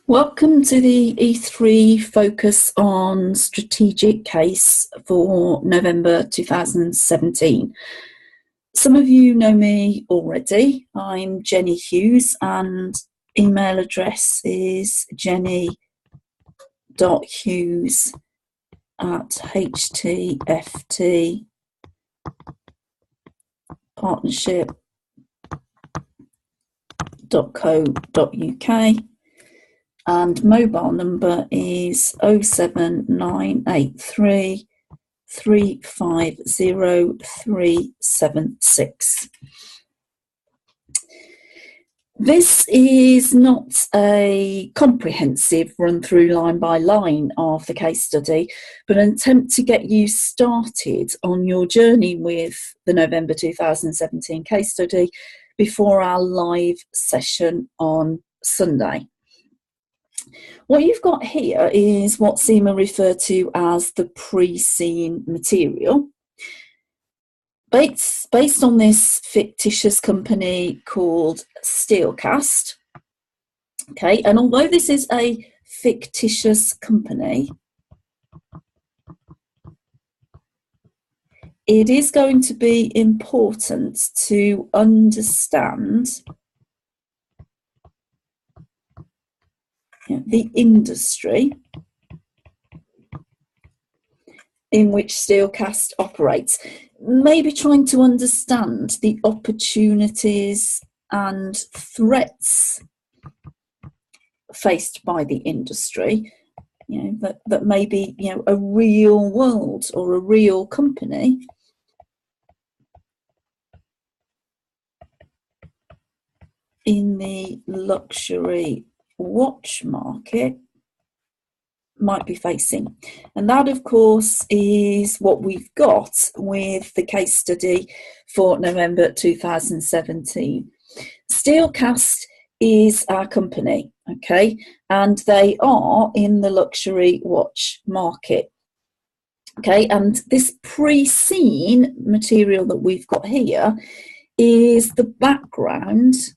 Welcome to the E3 focus on strategic case for November 2017. Some of you know me already. I'm Jenny Hughes and email address is jenny.hughes@HTFT Partnership.co.uk. And mobile number is 07983 350 376. This is not a comprehensive run-through line by line of the case study, but an attempt to get you started on your journey with the November 2017 case study before our live session on Sunday. What you've got here is what CIMA refer to as the Prescene material. Based on this fictitious company called Steelcast. Okay, and although this is a fictitious company, it is going to be important to understand the industry in which Steelcast operates, maybe trying to understand the opportunities and threats faced by the industry, that may be, a real world or a real company in the luxury watch market might be facing. And that, of course, is what we've got with the case study for November 2017. Steelcast is our company, okay, and they are in the luxury watch market. Okay, and this Prescene material that we've got here is the background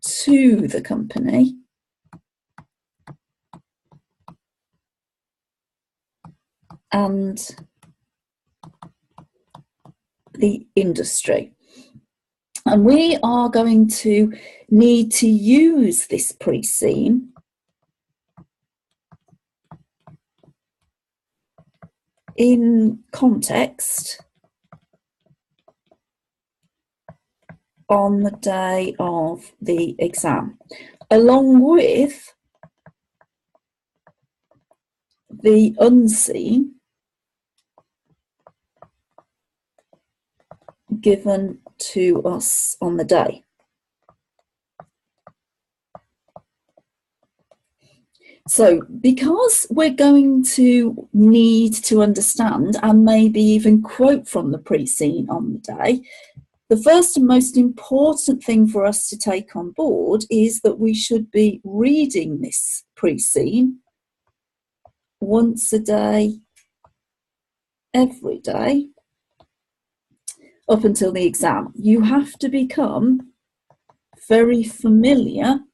to the company and the industry. And we are going to need to use this Prescene in context on the day of the exam, along with the unseen given to us on the day. So, because we're going to need to understand and maybe even quote from the Prescene on the day, the first and most important thing for us to take on board is that we should be reading this Prescene once a day, every day, up until the exam. You have to become very familiar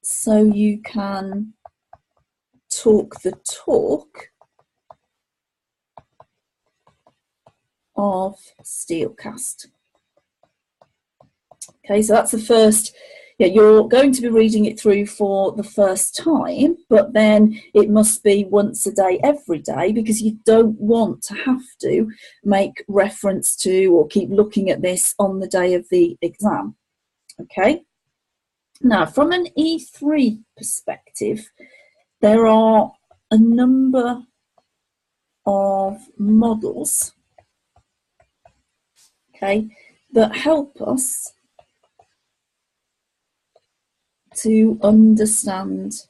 so you can talk the talk of Steelcast. Okay, so that's the first. You're going to be reading it through for the first time, but then it must be once a day, every day, because you don't want to have to make reference to or keep looking at this on the day of the exam. Okay. Now, from an E3 perspective, there are a number of models, okay, that help us to understand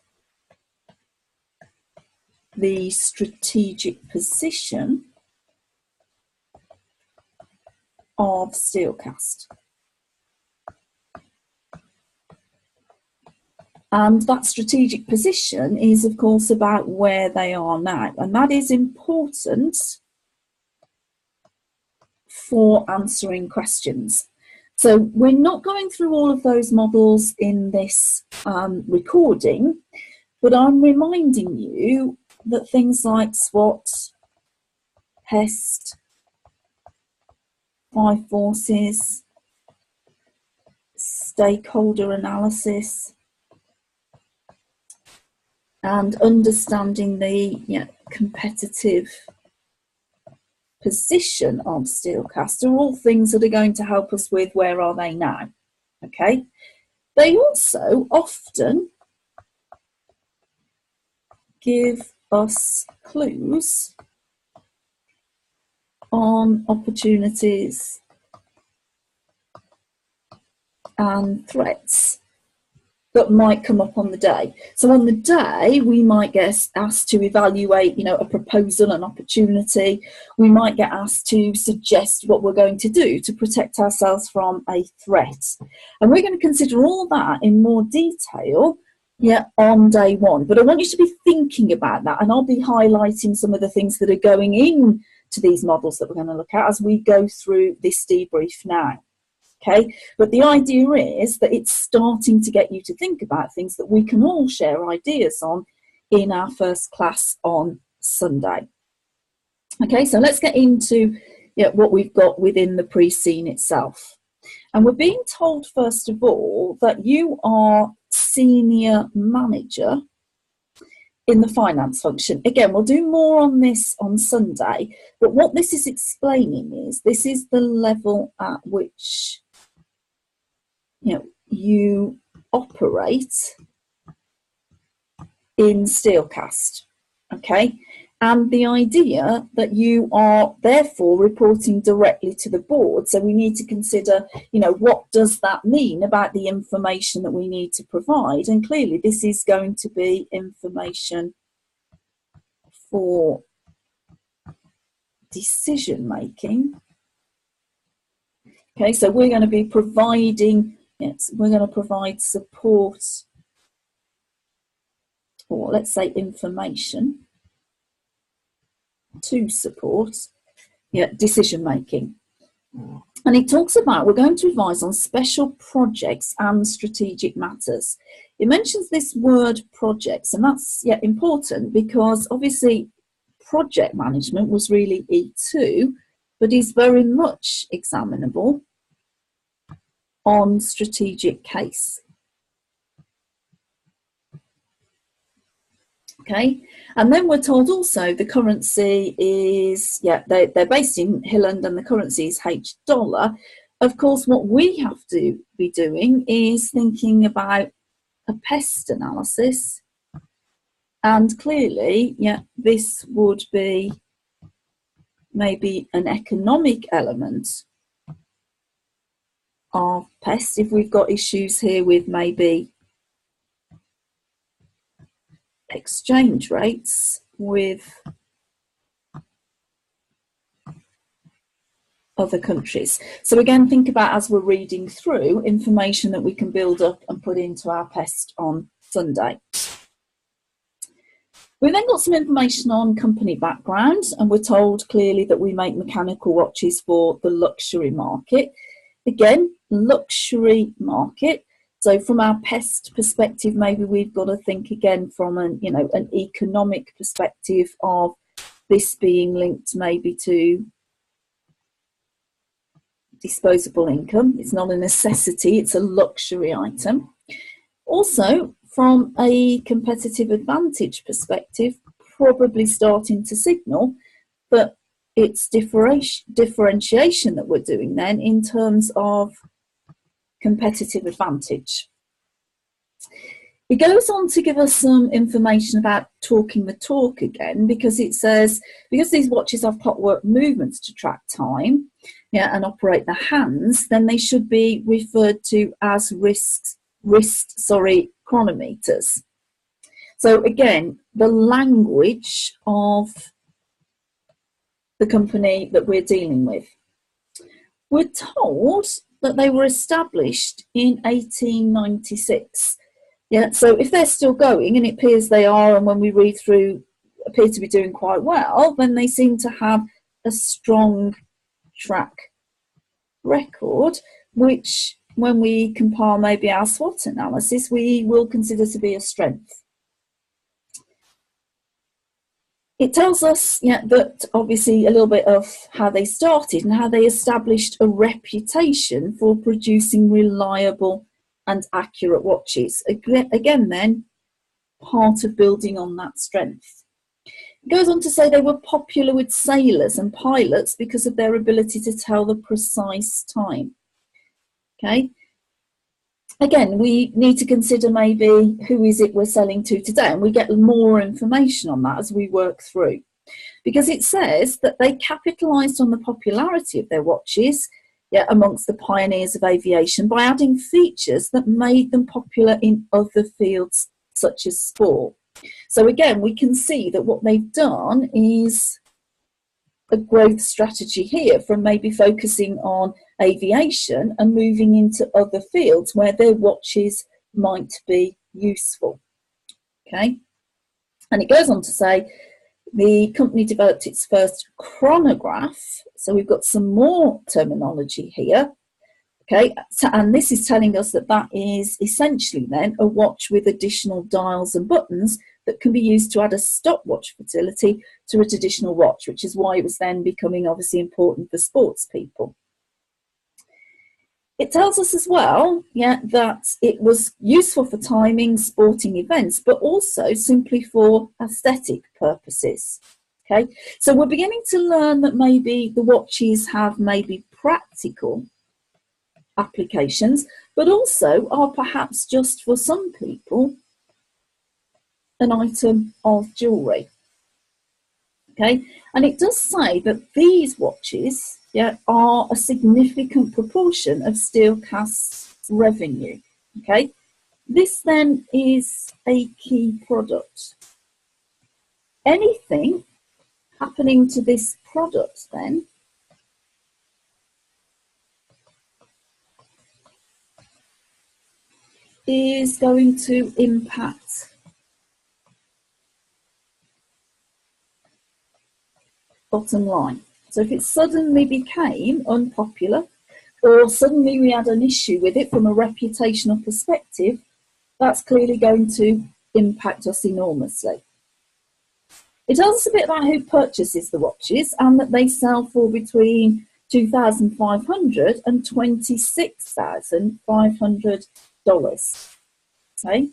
the strategic position of Steelcast. And that strategic position is, of course, about where they are now. And that is important for answering questions. So we're not going through all of those models in this recording, but I'm reminding you that things like SWOT, PEST, 5 forces, stakeholder analysis, and understanding the competitive position of Steelcast are all things that are going to help us with where are they now. Okay, they also often give us clues on opportunities and threats that might come up on the day. So on the day, we might get asked to evaluate, a proposal, an opportunity. We might get asked to suggest what we're going to do to protect ourselves from a threat. And we're going to consider all that in more detail on day one. But I want you to be thinking about that, and I'll be highlighting some of the things that are going in to these models that we're going to look at as we go through this debrief now. Okay, but the idea is that it's starting to get you to think about things that we can all share ideas on in our first class on Sunday. Okay, so let's get into what we've got within the Prescene itself. And we're being told, first of all, that you are senior manager in the finance function. Again, we'll do more on this on Sunday, but what this is explaining is this is the level at which you operate in Steelcast, okay? And the idea that you are therefore reporting directly to the board. So we need to consider, what does that mean about the information that we need to provide? And clearly this is going to be information for decision making. Okay, so we're going to be providing, we're going to provide support, or let's say information to support decision making. And it talks about we're going to advise on special projects and strategic matters. It mentions this word projects, and that's important because obviously project management was really E2, but is very much examinable on strategic case. Okay, and then we're told also the currency is, they're based in Hilland and the currency is H dollar. Of course, what we have to be doing is thinking about a PEST analysis. And clearly, this would be maybe an economic element of PEST if we've got issues here with maybe exchange rates with other countries. So again, think about as we're reading through information that we can build up and put into our PEST on Sunday. We've then got some information on company background, and we're told clearly that we make mechanical watches for the luxury market. Again, luxury market. So from our PEST perspective, maybe we've got to think again from an economic perspective of this being linked maybe to disposable income. It's not a necessity, it's a luxury item. Also, from a competitive advantage perspective, probably starting to signal that it's differentiation that we're doing then in terms of competitive advantage. It goes on to give us some information about talking the talk again, because it says, because these watches have clockwork movements to track time and operate the hands, then they should be referred to as wrist chronometers. So again, the language of the company that we're dealing with. We're told that they were established in 1896. So if they're still going, and it appears they are, and when we read through, appear to be doing quite well, then they seem to have a strong track record. which when we compile maybe our SWOT analysis, we will consider to be a strength. It tells us that obviously a little bit of how they started and how they established a reputation for producing reliable and accurate watches. Again then, part of building on that strength. It goes on to say they were popular with sailors and pilots because of their ability to tell the precise time. Okay. Again, we need to consider maybe who is it we're selling to today, and we get more information on that as we work through. Because it says that they capitalised on the popularity of their watches amongst the pioneers of aviation by adding features that made them popular in other fields such as sport. So again, we can see that what they've done is a growth strategy here from maybe focusing on aviation and moving into other fields where their watches might be useful. Okay, and it goes on to say the company developed its first chronograph. So we've got some more terminology here. Okay, so, and this is telling us that that is essentially then a watch with additional dials and buttons that can be used to add a stopwatch facility to a traditional watch, which is why it was then becoming obviously important for sports people. It tells us as well, that it was useful for timing sporting events, but also simply for aesthetic purposes. Okay, so we're beginning to learn that maybe the watches have maybe practical applications, but also are perhaps just for some people an item of jewellery. Okay, and it does say that these watches are a significant proportion of Steelcast's revenue. Okay, this then is a key product. Anything happening to this product then is going to impact bottom line. So if it suddenly became unpopular, or suddenly we had an issue with it from a reputational perspective, that's clearly going to impact us enormously. It tells us a bit about who purchases the watches and that they sell for between $2,500 and $26,500. Okay?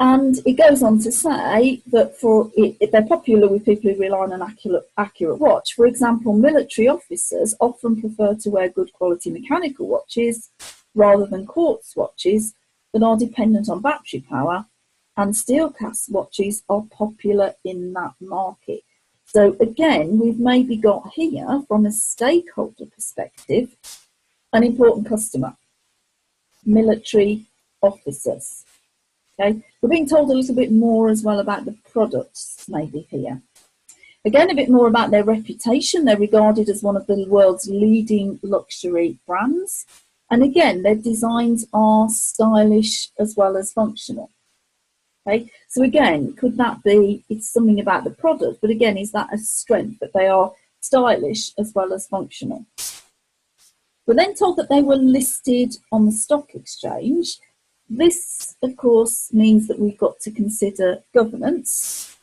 And it goes on to say that they're popular with people who rely on an accurate watch. For example, military officers often prefer to wear good quality mechanical watches rather than quartz watches that are dependent on battery power, and Steelcast watches are popular in that market. So again, we've maybe got here, from a stakeholder perspective, an important customer, military officers. Okay, we're being told a little bit more as well about the products maybe here. Again, a bit more about their reputation. They're regarded as one of the world's leading luxury brands. And again, their designs are stylish as well as functional. Okay, so again, could that be, it's something about the product, but again, is that a strength that they are stylish as well as functional? We're then told that they were listed on the stock exchange. This, of course, means that we've got to consider governance.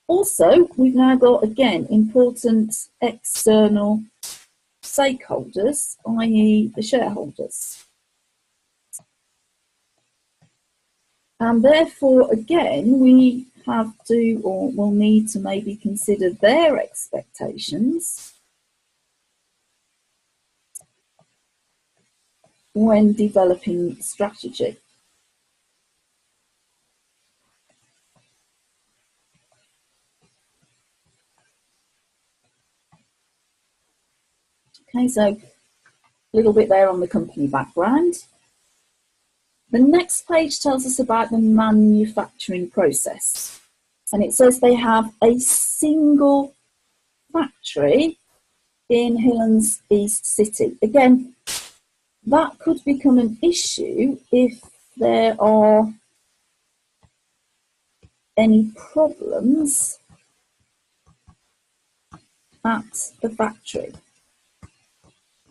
Also, we've now got, again, important external stakeholders, i.e. the shareholders. And therefore, again, we have to, or will need to maybe consider their expectations when developing strategy. Okay, so a little bit there on the company background. The next page tells us about the manufacturing process. And it says they have a single factory in Hillen's East City. Again, that could become an issue if there are any problems at the factory.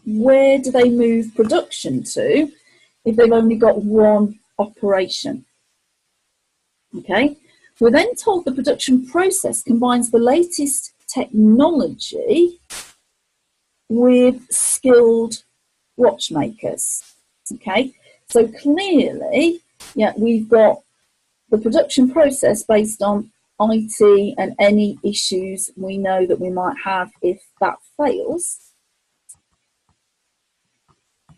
where do they move production to if they've only got one operation? Okay, we're then told the production process combines the latest technology with skilled watchmakers. Okay, so clearly, yeah, we've got the production process based on IT and any issues we know that we might have if that fails,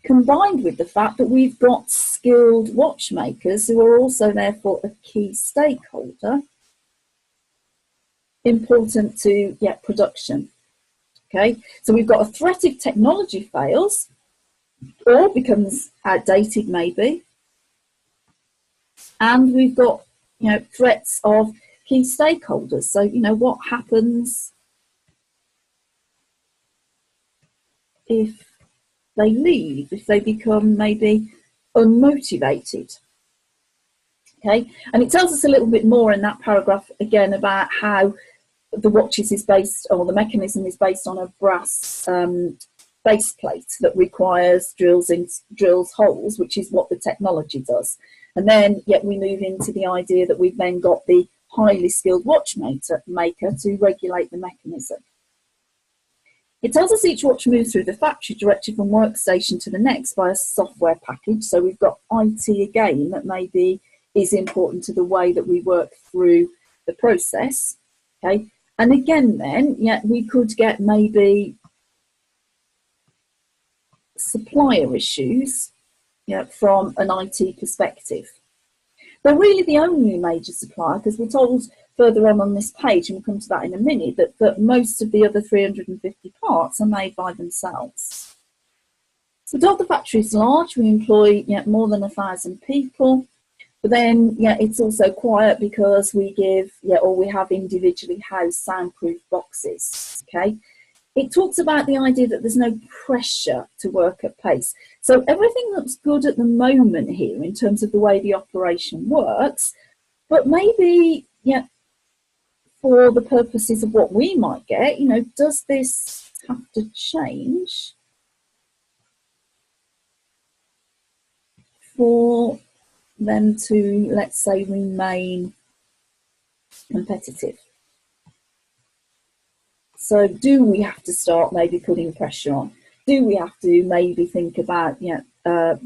combined with the fact that we've got skilled watchmakers who are also therefore a key stakeholder important to production. Okay, so we've got a threat if technology fails or becomes outdated maybe, and we've got threats of key stakeholders. So what happens if they leave, if they become maybe unmotivated? Okay, and it tells us a little bit more in that paragraph again about how the watches is based, or the mechanism is based on a brass base plate that requires drills holes, which is what the technology does. And then we move into the idea that we've then got the highly skilled watchmaker to regulate the mechanism. It tells us each watch moves through the factory directly from workstation to the next by a software package. So we've got IT again that maybe is important to the way that we work through the process. Okay, and again then, we could get maybe supplier issues from an IT perspective. They're really the only major supplier, because we're told further on this page, and we'll come to that in a minute, that most of the other 350 parts are made by themselves. So the factory is large. We employ more than 1,000 people. But then, it's also quiet because we give, or we have individually housed soundproof boxes. Okay, it talks about the idea that there's no pressure to work at pace. So everything looks good at the moment here in terms of the way the operation works, but maybe, for the purposes of what we might get, does this have to change for them to, let's say, remain competitive? So do we have to start maybe putting pressure on? Do we have to maybe think about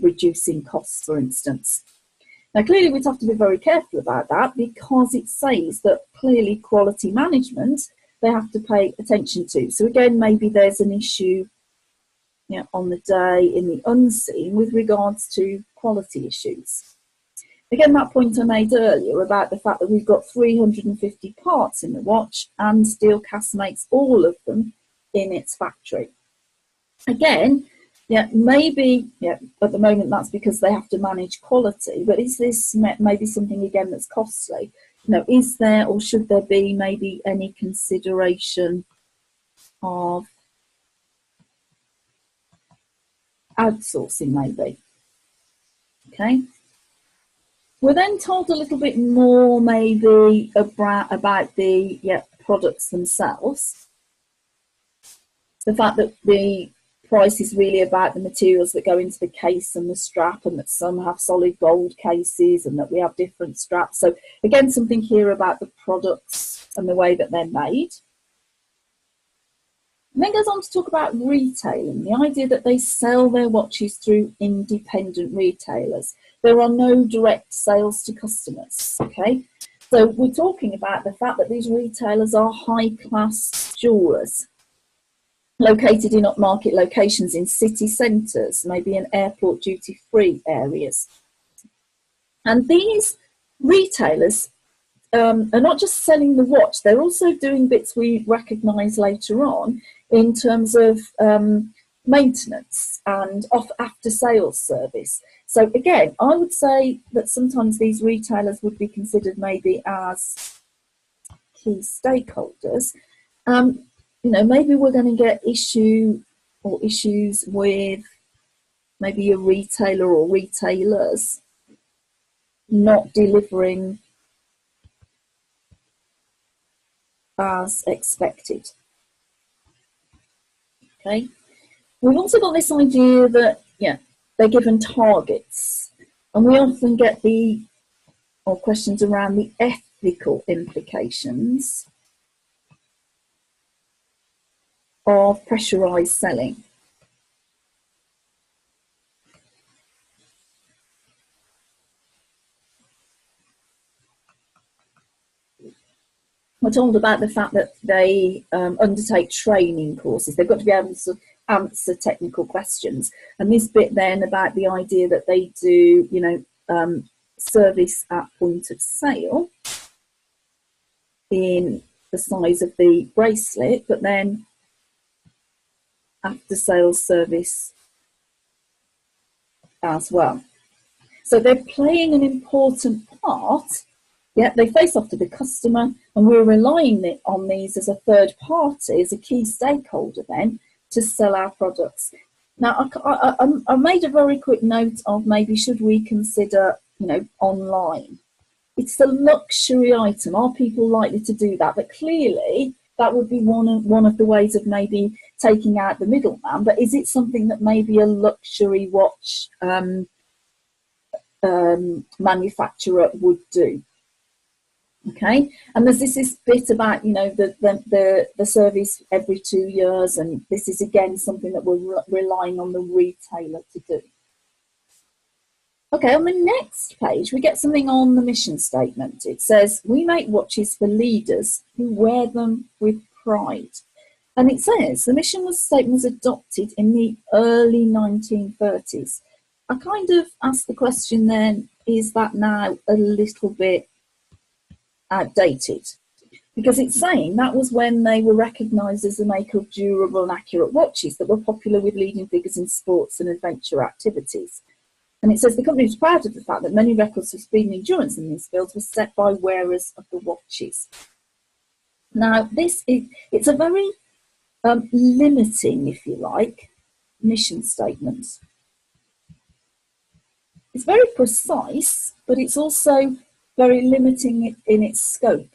reducing costs, for instance? Now, clearly we'd have to be very careful about that, because it says that clearly quality management they have to pay attention to. So again, maybe there's an issue on the day in the unseen with regards to quality issues. Again, that point I made earlier about the fact that we've got 350 parts in the watch and Steelcast makes all of them in its factory. Again, maybe at the moment that's because they have to manage quality, but is this maybe something again that's costly? Is there, or should there be maybe any consideration of outsourcing maybe? Okay. We're then told a little bit more maybe about the products themselves. The fact that the price is really about the materials that go into the case and the strap, and that some have solid gold cases and that we have different straps. So again, something here about the products and the way that they're made. And then goes on to talk about retailing, the idea that they sell their watches through independent retailers. There are no direct sales to customers, okay? So we're talking about the fact that these retailers are high-class jewellers, located in upmarket locations in city centres, maybe in airport duty-free areas. And these retailers are not just selling the watch, they're also doing bits we recognise later on in terms of maintenance and after-sales service. So again, I would say that sometimes these retailers would be considered maybe as key stakeholders. Maybe we're going to get issues with maybe a retailer or retailers not delivering as expected. Okay, We've also got this idea that, yeah, they're given targets, and we often get questions around the ethical implications of pressurised selling. We're told about the fact that they undertake training courses. They've got to be able to answer technical questions. And this bit then about the idea that they do, service at point of sale in the size of the bracelet, but then after sales service as well. So they're playing an important part. Yeah, they face off to the customer, and we're relying on these as a third party, as a key stakeholder then, to sell our products. Now, I made a very quick note of maybe should we consider, online. It's a luxury item. Are people likely to do that? But clearly, that would be one of the ways of maybe taking out the middleman. But is it something that maybe a luxury watch manufacturer would do? Okay, and there's this bit about the service every 2 years, and this is again something that we're relying on the retailer to do. Okay, on the next page we get something on the mission statement. It says we make watches for leaders who wear them with pride, and it says the mission statement was adopted in the early 1930s. I kind of asked the question then, is that now a little bit outdated? Because it's saying that was when they were recognised as a maker of durable and accurate watches that were popular with leading figures in sports and adventure activities. And it says the company was proud of the fact that many records for speed and endurance in these fields were set by wearers of the watches. Now, it's a very limiting, if you like, mission statement. It's very precise, but it's also very limiting in its scope.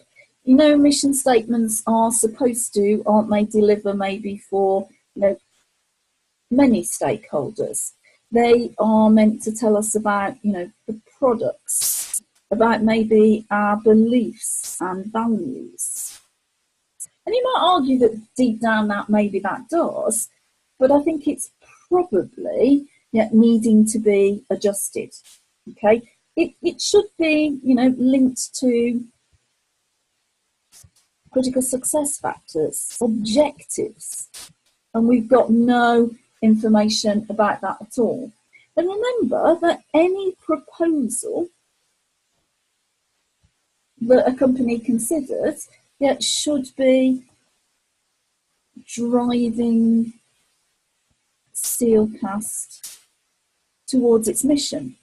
Mission statements are supposed to, aren't they, deliver maybe for many stakeholders. They are meant to tell us about the products, about maybe our beliefs and values. And you might argue that deep down that maybe that does, but I think it's probably needing to be adjusted. Okay. It should be, linked to critical success factors, objectives, and we've got no information about that at all. And remember that any proposal that a company considers should be driving Steelcast towards its mission.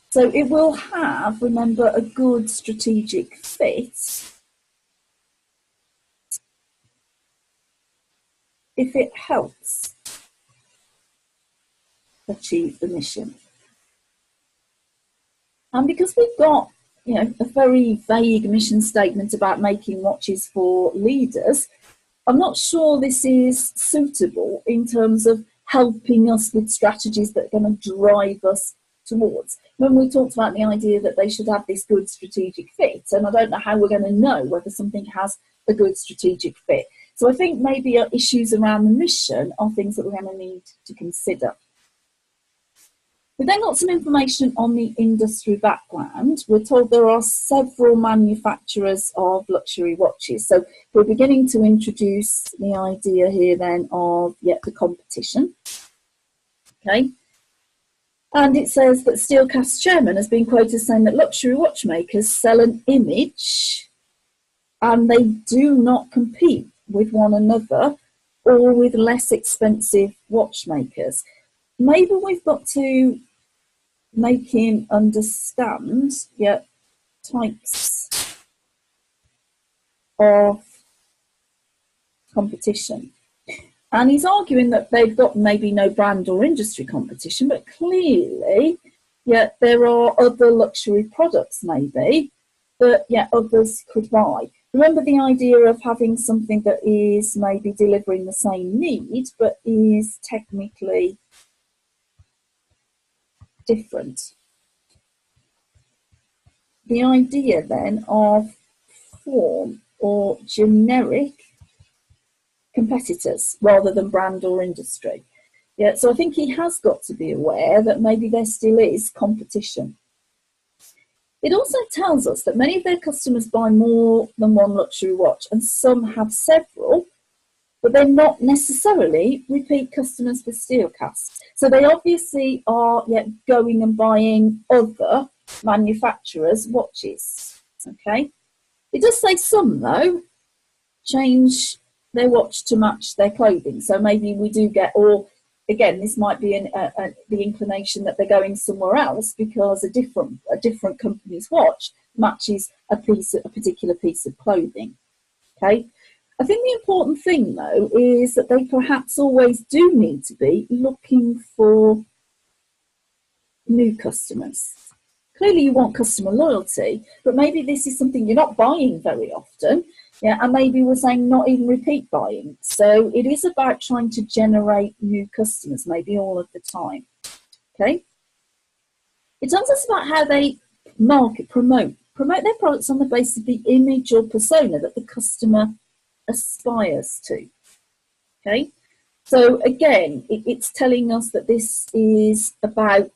So it will have, remember, a good strategic fit if it helps achieve the mission. And because we've got, a very vague mission statement about making watches for leaders, I'm not sure this is suitable in terms of helping us with strategies that are going to drive us towards. When we talked about the idea that they should have this good strategic fit, and I don't know how we're going to know whether something has a good strategic fit. So I think maybe issues around the mission are things that we're going to need to consider. We've then got some information on the industry background. We're told there are several manufacturers of luxury watches. So we're beginning to introduce the idea here then of the competition. Okay. And it says that Steelcast chairman has been quoted saying that luxury watchmakers sell an image and they do not compete with one another or with less expensive watchmakers. Maybe we've got to make him understand types of competition. And he's arguing that they've got maybe no brand or industry competition, but clearly, there are other luxury products maybe that others could buy. Remember the idea of having something that is maybe delivering the same need, but is technically different. The idea then of form or generic competitors rather than brand or industry. Yeah, so I think he has got to be aware that maybe there still is competition. It also tells us that many of their customers buy more than one luxury watch, and some have several, but they're not necessarily repeat customers for Steelcast. So they obviously are going and buying other manufacturers' watches. Okay, it does say some, though, change their watch to match their clothing. So maybe we do get, or again, this might be the inclination that they're going somewhere else because a different company's watch matches a particular piece of clothing. Okay, I think the important thing though is that they perhaps always do need to be looking for new customers. Clearly you want customer loyalty, but maybe this is something you're not buying very often. Yeah, and maybe we're saying not even repeat buying. So it is about trying to generate new customers, maybe all of the time. Okay. It tells us about how they promote their products on the basis of the image or persona that the customer aspires to. Okay. So again, it's telling us that this is about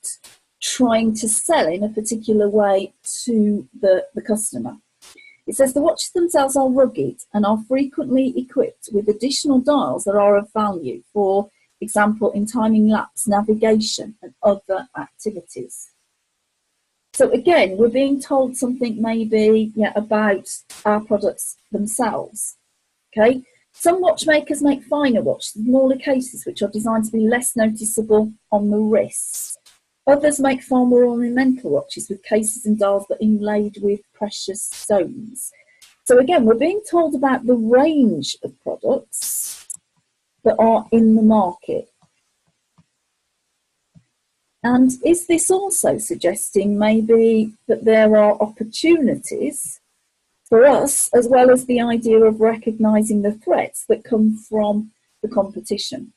trying to sell in a particular way to the customer. It says the watches themselves are rugged and are frequently equipped with additional dials that are of value, for example, in timing lapse, navigation, and other activities. So again, we're being told something maybe about our products themselves. Okay, some watchmakers make finer watches, smaller cases, which are designed to be less noticeable on the wrists. Others make far more ornamental watches with cases and dials that are inlaid with precious stones. So again, we're being told about the range of products that are in the market. And is this also suggesting maybe that there are opportunities for us, as well as the idea of recognising the threats that come from the competition?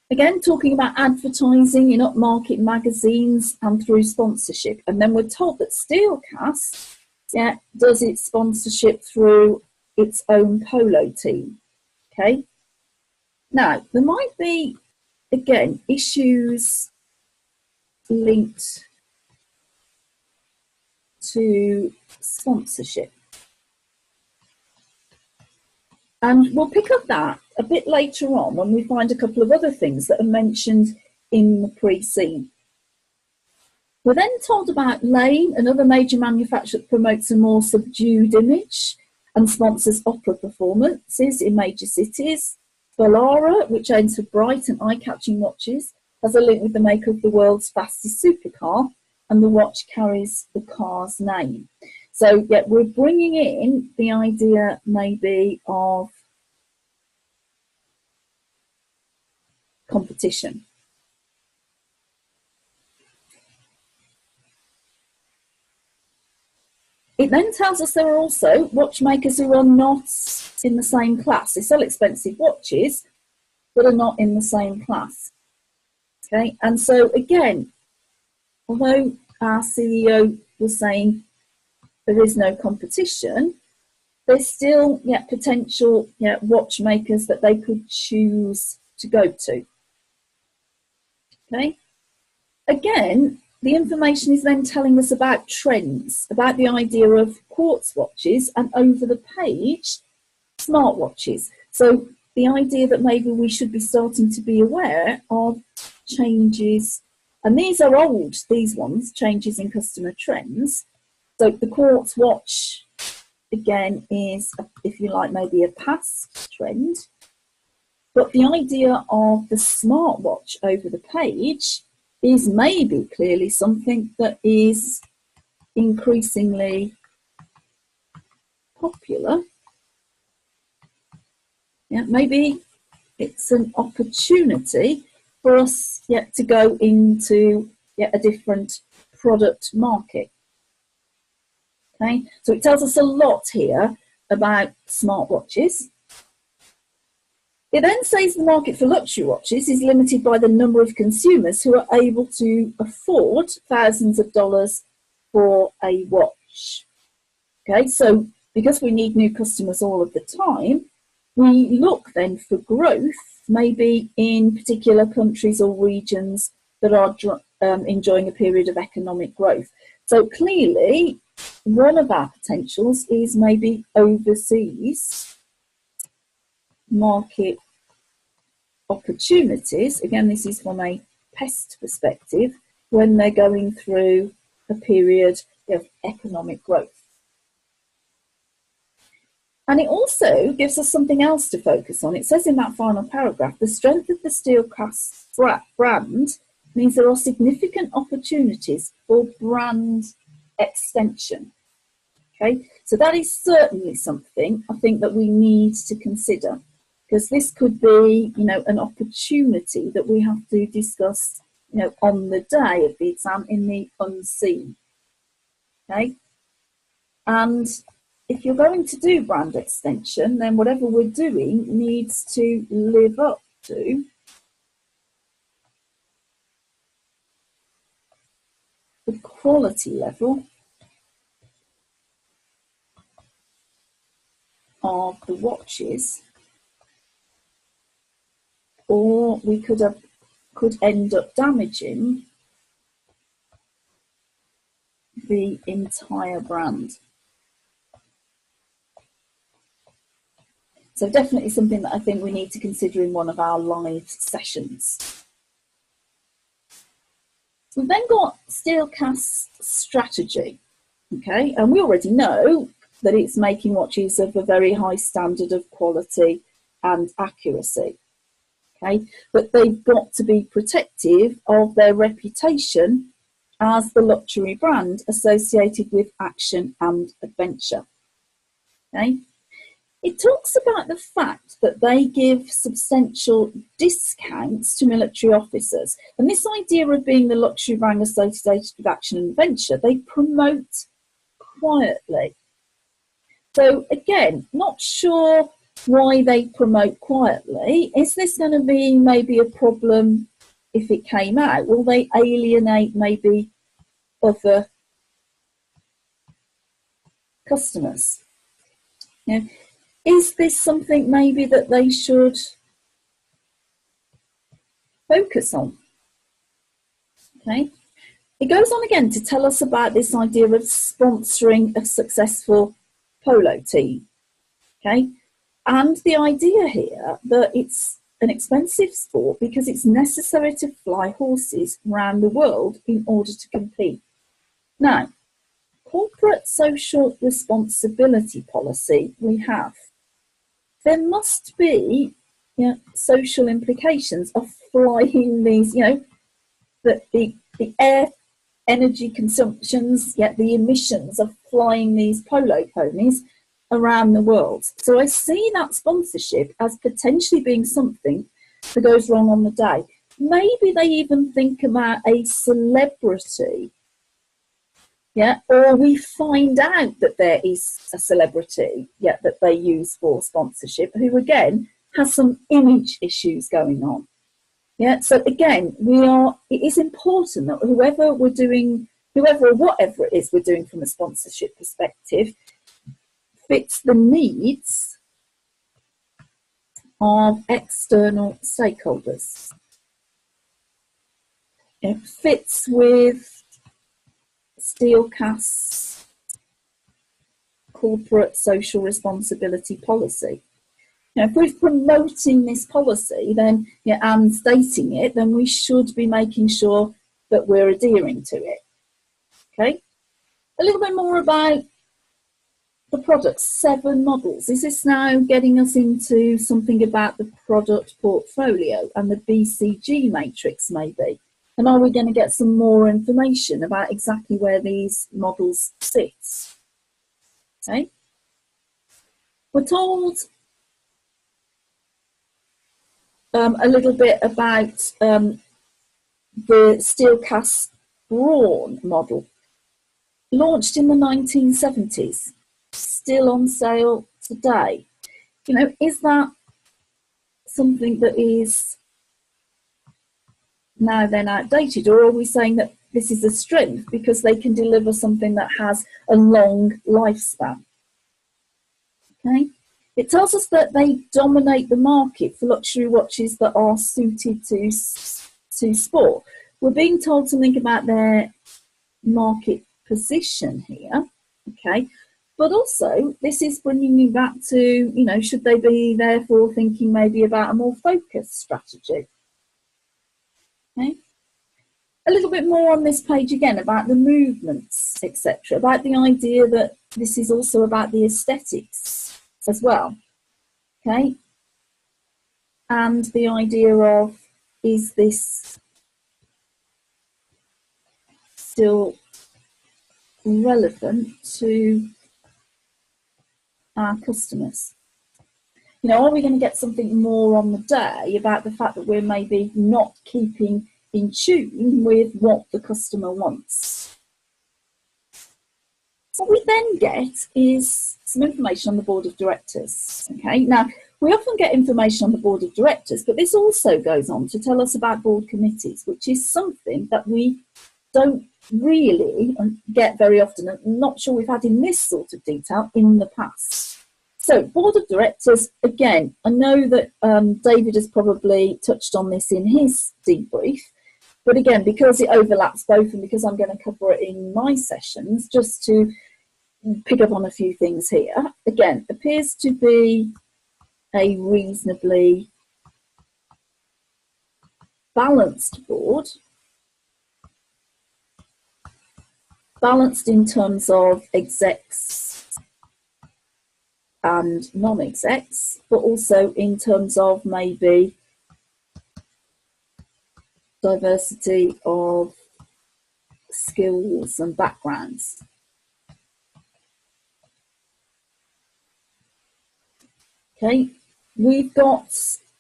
Again, talking about advertising in upmarket magazines and through sponsorship. And then we're told that Steelcast does its sponsorship through its own polo team. Okay. Now, there might be, again, issues linked to sponsorship. And we'll pick up that a bit later on when we find a couple of other things that are mentioned in the Prescene. We're then told about Lane, another major manufacturer that promotes a more subdued image and sponsors opera performances in major cities. Ballara, which aims for bright and eye-catching watches, has a link with the maker of the world's fastest supercar, and the watch carries the car's name. So yeah, we're bringing in the idea maybe of competition. It then tells us there are also watchmakers who are not in the same class. They sell expensive watches, but are not in the same class. Okay, and so again, although our CEO was saying there is no competition, there's still potential watchmakers that they could choose to go to. Okay. Again, the information is then telling us about trends, about the idea of quartz watches and over the page smartwatches. So the idea that maybe we should be starting to be aware of changes, and these are old, these ones, changes in customer trends. So the quartz watch, again, is, if you like, maybe a past trend. But the idea of the smartwatch over the page is maybe clearly something that is increasingly popular. Yeah, maybe it's an opportunity for us to go into a different product market. Okay, so it tells us a lot here about smartwatches. It then says the market for luxury watches is limited by the number of consumers who are able to afford thousands of dollars for a watch. Okay, so because we need new customers all of the time, we look then for growth, maybe in particular countries or regions that are enjoying a period of economic growth. So clearly, one of our potentials is maybe overseas market opportunities. Again, this is from a pest perspective, when they're going through a period of economic growth. And it also gives us something else to focus on. It says in that final paragraph, the strength of the Steelcast brand means there are significant opportunities for brand extension. Okay, so that is certainly something I think that we need to consider, because this could be, you know, an opportunity that we have to discuss, you know, on the day of the exam in the unseen. Okay, and if you're going to do brand extension, then whatever we're doing needs to live up to the quality level of the watches, or we could end up damaging the entire brand. So definitely something that I think we need to consider in one of our live sessions. We've then got Steelcast strategy, okay, and we already know that it's making watches of a very high standard of quality and accuracy, okay, but they've got to be protective of their reputation as the luxury brand associated with action and adventure, okay. It talks about the fact that they give substantial discounts to military officers. And this idea of being the luxury brand associated with action and adventure, they promote quietly. So again, not sure why they promote quietly. Is this going to be maybe a problem if it came out? Will they alienate maybe other customers? You know, is this something maybe that they should focus on? Okay. It goes on again to tell us about this idea of sponsoring a successful polo team. Okay. And the idea here that it's an expensive sport because it's necessary to fly horses around the world in order to compete. Now, corporate social responsibility policy we have. There must be, you know, social implications of flying these, you know, the air energy consumptions, yet the emissions of flying these polo ponies around the world. So I see that sponsorship as potentially being something that goes wrong on the day. Maybe they even think about a celebrity, yeah, or we find out that there is a celebrity, yeah, that they use for sponsorship, who again has some image issues going on. Yeah, so again, it is important that whoever or whatever it is we're doing from a sponsorship perspective fits the needs of external stakeholders. It fits with Steelcast's corporate social responsibility policy. Now, if we're promoting this policy, then, yeah, and stating it, then we should be making sure that we're adhering to it. Okay, a little bit more about the product, 7 models. Is this now getting us into something about the product portfolio and the BCG matrix maybe? And are we going to get some more information about exactly where these models sit? Okay, we're told a little bit about the Steelcast Brawn model. launched in the 1970s, still on sale today. You know, is that something that is now then outdated, or are we saying that this is a strength because they can deliver something that has a long lifespan? Okay, it tells us that they dominate the market for luxury watches that are suited to sport. We're being told to think about their market position here, okay, but also this is bringing me back to, you know, should they be therefore thinking maybe about a more focused strategy? Okay. A little bit more on this page again about the movements, etc., about the idea that this is also about the aesthetics as well, okay, and the idea of, is this still relevant to our customers? You know, are we going to get something more on the day about the fact that we're maybe not keeping in tune with what the customer wants? What we then get is some information on the board of directors. Okay, now we often get information on the board of directors, but this also goes on to tell us about board committees, which is something that we don't really get very often. I'm not sure we've had in this sort of detail in the past. So, board of directors, again, I know that David has probably touched on this in his debrief, but again, because it overlaps both and because I'm going to cover it in my sessions, just to pick up on a few things here. Again, appears to be a reasonably balanced board. Balanced in terms of execs and non-execs, but also in terms of maybe diversity of skills and backgrounds. Okay, we've got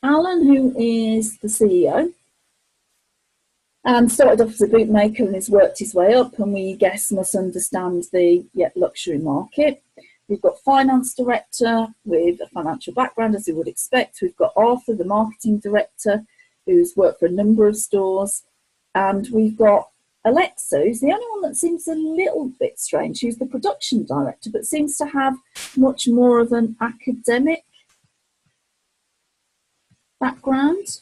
Alan, who is the CEO, and started off as a bootmaker and has worked his way up, and we guess must understand the luxury market. We've got finance director with a financial background, as you would expect. We've got Arthur, the marketing director, who's worked for a number of stores. And we've got Alexa, who's the only one that seems a little bit strange. She's the production director, but seems to have much more of an academic background.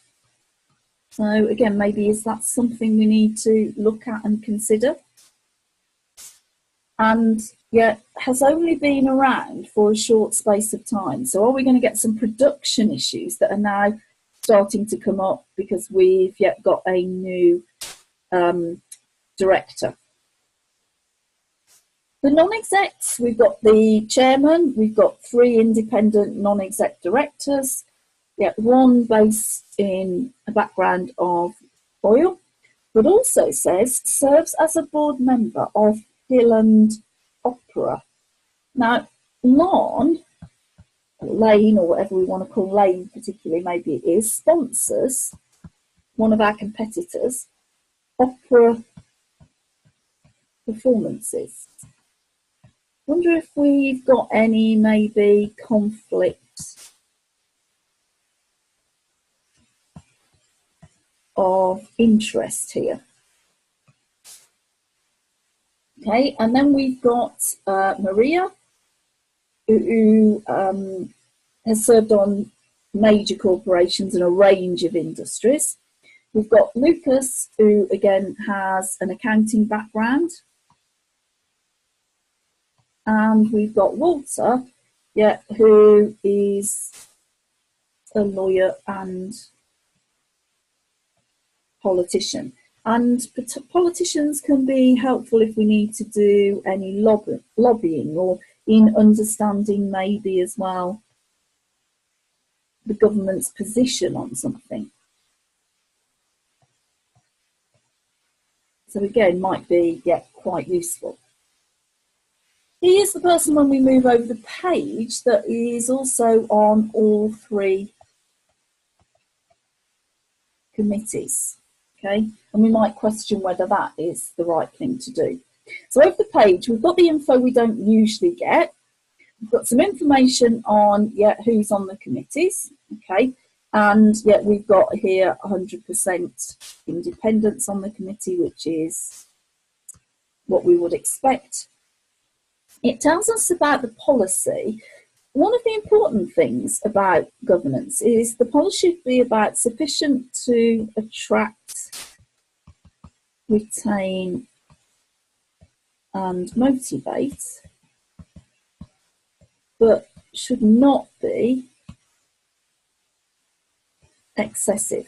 So again, maybe is that something we need to look at and consider? And yet has only been around for a short space of time. So are we going to get some production issues that are now starting to come up because we've yet got a new director? The non-execs, we've got the chairman, we've got 3 independent non-exec directors, one based in a background of oil, but also says serves as a board member of Hill & Opera. Now, Lane, or whatever we want to call Lane particularly, maybe it is, sponsors one of our competitors' opera performances. Wonder if we've got any maybe conflict of interest here. Okay, and then we've got Maria, who has served on major corporations and a range of industries. We've got Lucas, who again has an accounting background. And we've got Walter, who is a lawyer and politician. And politicians can be helpful if we need to do any lobbying or in understanding maybe as well the government's position on something. So again, might be quite useful. He is the person, when we move over the page, that is also on all 3 committees. Okay, and we might question whether that is the right thing to do. So over the page, we've got the info we don't usually get. We've got some information on who's on the committees, okay, and we've got here 100% independence on the committee, which is what we would expect. It tells us about the policy. One of the important things about governance is the policy should be about sufficient to attract, retain, and motivate, but should not be excessive.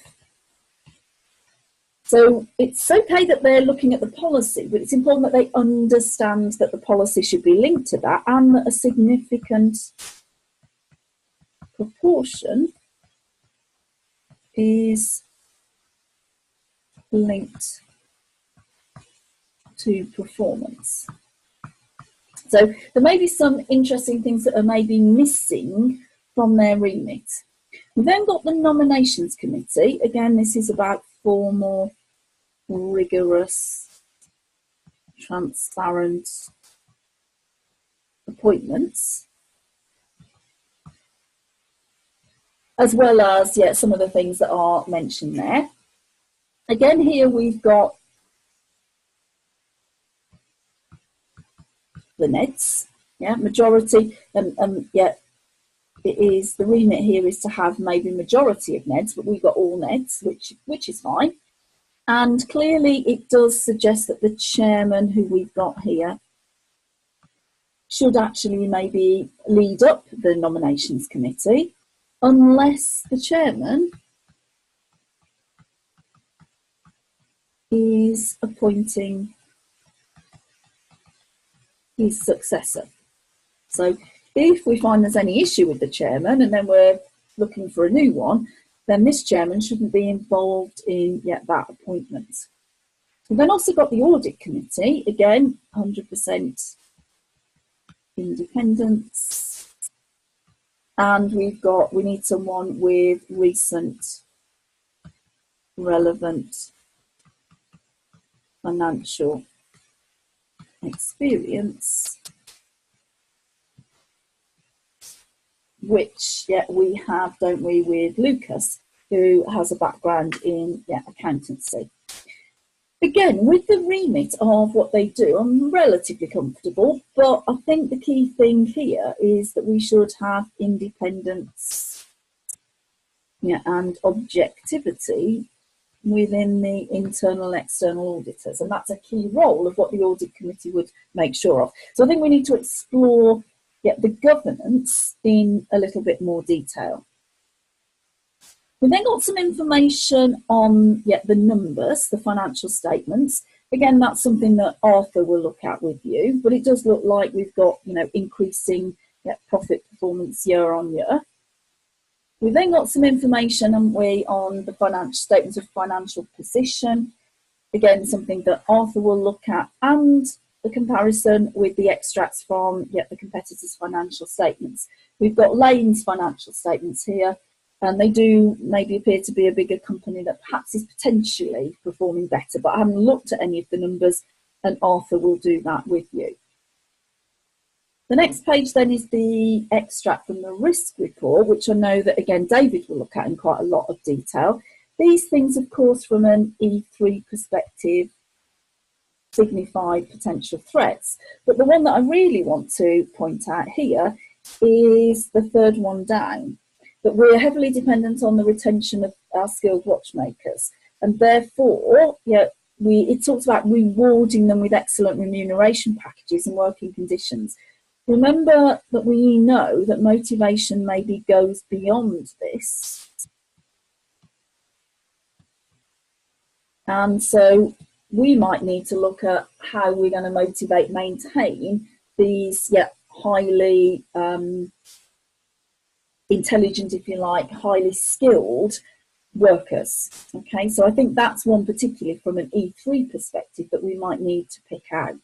So it's okay that they're looking at the policy, but it's important that they understand that the policy should be linked to that and that a significant proportion is linked to performance. So there may be some interesting things that are maybe missing from their remit. We've then got the nominations committee. Again, this is about formal, rigorous, transparent appointments, as well as some of the things that are mentioned there. Again, here we've got the NEDs, majority, it is the remit here is to have maybe majority of NEDs, but we've got all NEDs, which is fine. And clearly it does suggest that the chairman who we've got here should actually maybe lead up the nominations committee, unless the chairman is appointing his successor. So if we find there's any issue with the chairman and then we're looking for a new one, then this chairman shouldn't be involved in that appointment. We've then also got the audit committee, again 100% independence, and we need someone with recent relevant financial experience, which we have, don't we, with Lucas, who has a background in accountancy. Again, with the remit of what they do, I'm relatively comfortable, but I think the key thing here is that we should have independence and objectivity within the internal and external auditors, and that's a key role of what the audit committee would make sure of. So I think we need to explore the governance in a little bit more detail. We then got some information on the numbers, the financial statements. Again, that's something that Arthur will look at with you, but it does look like we've got increasing profit performance year on year. We then got some information, on the financial statements of financial position. Again, something that Arthur will look at, and the comparison with the extracts from the competitors' financial statements. We've got Lane's financial statements here, and they do maybe appear to be a bigger company that perhaps is potentially performing better, but I haven't looked at any of the numbers, and Arthur will do that with you. The next page then is the extract from the risk report, which I know that, again, David will look at in quite a lot of detail. These things, of course, from an E3 perspective, signify potential threats. But the one that I really want to point out here is the third one down, that we're heavily dependent on the retention of our skilled watchmakers. And therefore, it talks about rewarding them with excellent remuneration packages and working conditions. Remember that we know that motivation maybe goes beyond this. And so we might need to look at how we're going to motivate, maintain these highly intelligent, if you like, highly skilled workers. Okay, so I think that's one particularly from an E3 perspective that we might need to pick out.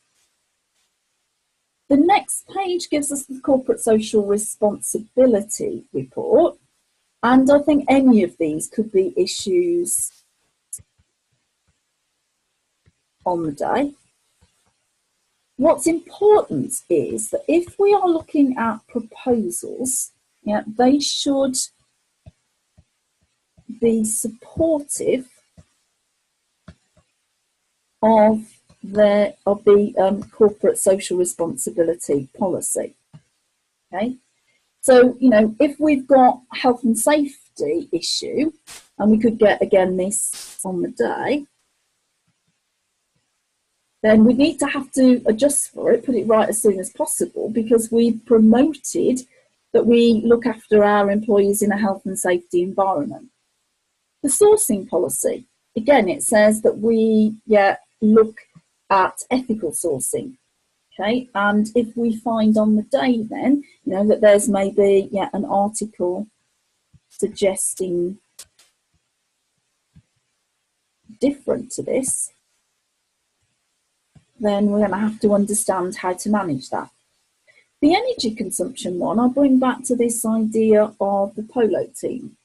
The next page gives us the corporate social responsibility report, and I think any of these could be issues on the day. What's important is that if we are looking at proposals, they should be supportive of the corporate social responsibility policy. Okay, so if we've got health and safety issue, and we could get again this on the day, then we need to have to adjust for it, put it right as soon as possible, because we've promoted that we look after our employees in a health and safety environment. The sourcing policy, again, it says that we look at ethical sourcing. Okay, and if we find on the day then, that there's maybe an article suggesting different to this, then we're going to have to understand how to manage that. The energy consumption one, I'll bring back to this idea of the polo team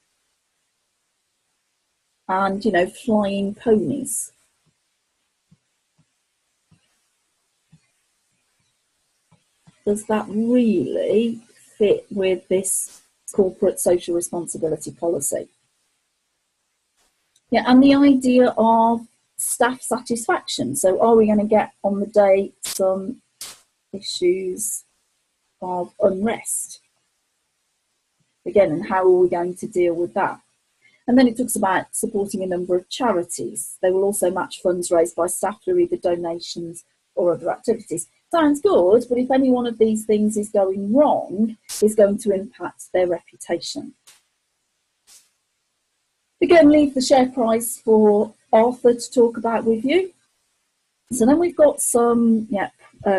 and, flying ponies. Does that really fit with this corporate social responsibility policy? And the idea of staff satisfaction. So are we going to get on the day some issues of unrest? Again, and how are we going to deal with that? And then it talks about supporting a number of charities. They will also match funds raised by staff through either donations or other activities. Sounds good, but if any one of these things is going wrong, it's going to impact their reputation. Again, leave the share price for Arthur to talk about with you. So then we've got some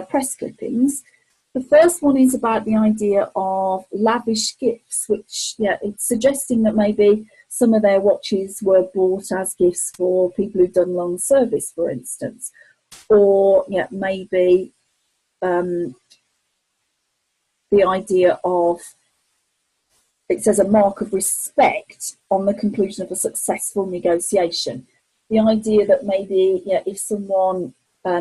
press clippings. The first one is about the idea of lavish gifts, which it's suggesting that maybe some of their watches were bought as gifts for people who've done long service, for instance, or maybe the idea of, it says, a mark of respect on the conclusion of a successful negotiation. The idea that maybe if someone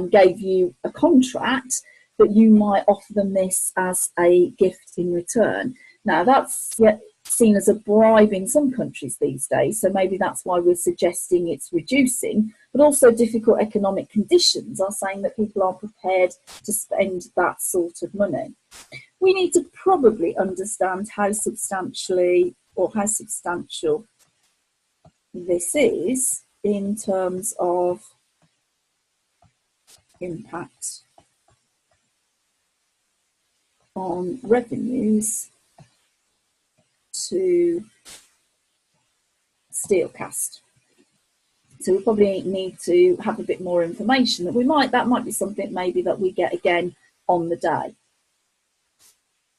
gave you a contract, that you might offer them this as a gift in return. Now that's seen as a bribe in some countries these days, so maybe that's why we're suggesting it's reducing, but also difficult economic conditions are saying that people are prepared to spend that sort of money. We need to probably understand how substantial this is in terms of impact on revenues to Steelcast. So we probably need to have a bit more information that might be something maybe that we get again on the day.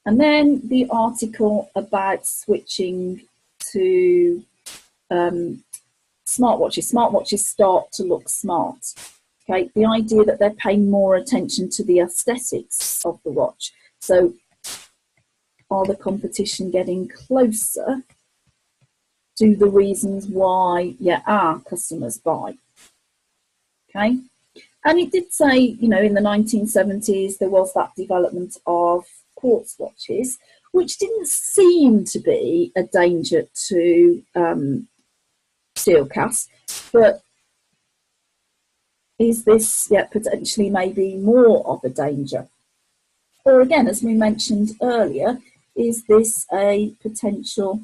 And then the article about switching to smartwatches. Smartwatches start to look smart. Okay, the idea that they're paying more attention to the aesthetics of the watch. So are the competition getting closer to the reasons why our customers buy? Okay, and it did say, in the 1970s there was that development of quartz watches, which didn't seem to be a danger to Steelcast, but is this potentially maybe more of a danger? Or again, as we mentioned earlier, is this a potential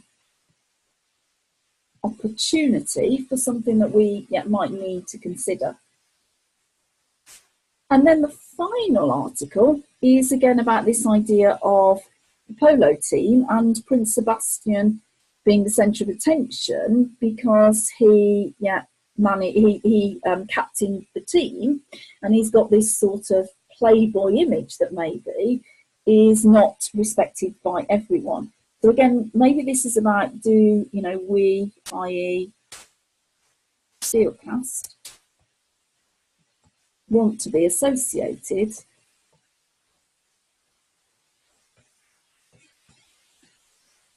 opportunity for something that we might need to consider? And then the final article is again about this idea of the polo team and Prince Sebastian being the centre of attention because he captained the team, and he's got this sort of playboy image that maybe is not respected by everyone. So again, maybe this is about, do we, i.e. Steelcast, want to be associated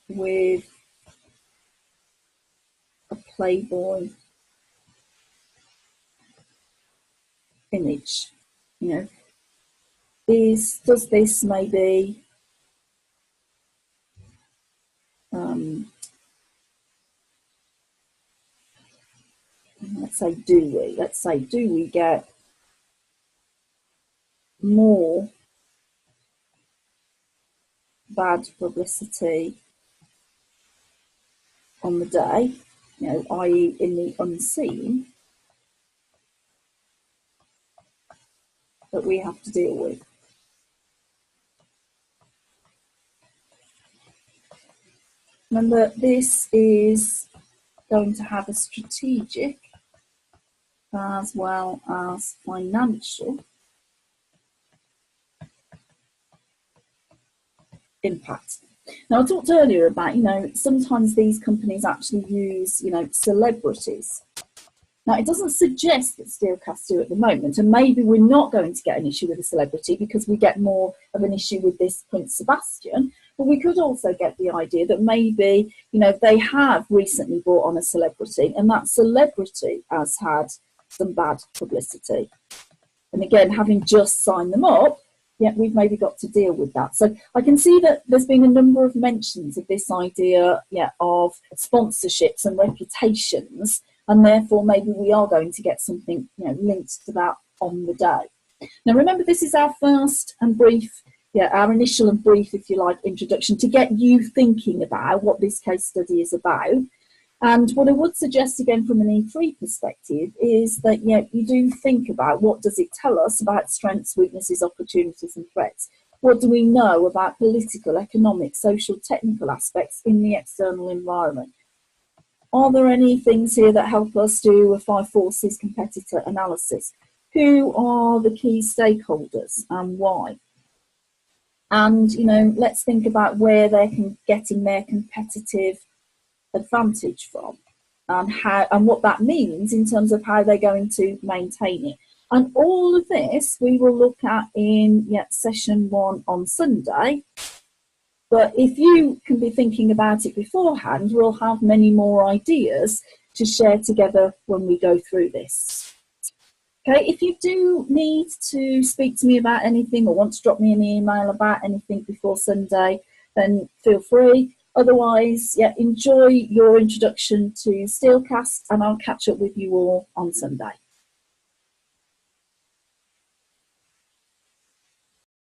with a playboy image? does this maybe let's say, do we get more bad publicity on the day, i.e. in the unseen, that we have to deal with? Remember, this is going to have a strategic as well as financial impact. Now, I talked earlier about, sometimes these companies actually use, celebrities. Now, it doesn't suggest that Steelcast do at the moment, and maybe we're not going to get an issue with a celebrity because we get more of an issue with this Prince Sebastian, but we could also get the idea that maybe, they have recently brought on a celebrity, and that celebrity has had some bad publicity. And again, having just signed them up, we've maybe got to deal with that. So I can see that there's been a number of mentions of this idea, of sponsorships and reputations, and therefore maybe we are going to get something, linked to that on the day. Now, remember, this is our first and brief, our initial and brief, if you like, introduction to get you thinking about what this case study is about. And what I would suggest, again, from an E3 perspective, is that you do think about what does it tell us about strengths, weaknesses, opportunities and threats. What do we know about political, economic, social, technical aspects in the external environment? Are there any things here that help us do a five forces competitor analysis? Who are the key stakeholders and why? And, let's think about where they're getting their competitive advantage from, and what that means in terms of how they're going to maintain it. And all of this we will look at in session 1 on Sunday. But if you can be thinking about it beforehand, we'll have many more ideas to share together when we go through this. Okay, if you do need to speak to me about anything or want to drop me an email about anything before Sunday, then feel free. Otherwise, enjoy your introduction to Steelcast, and I'll catch up with you all on Sunday.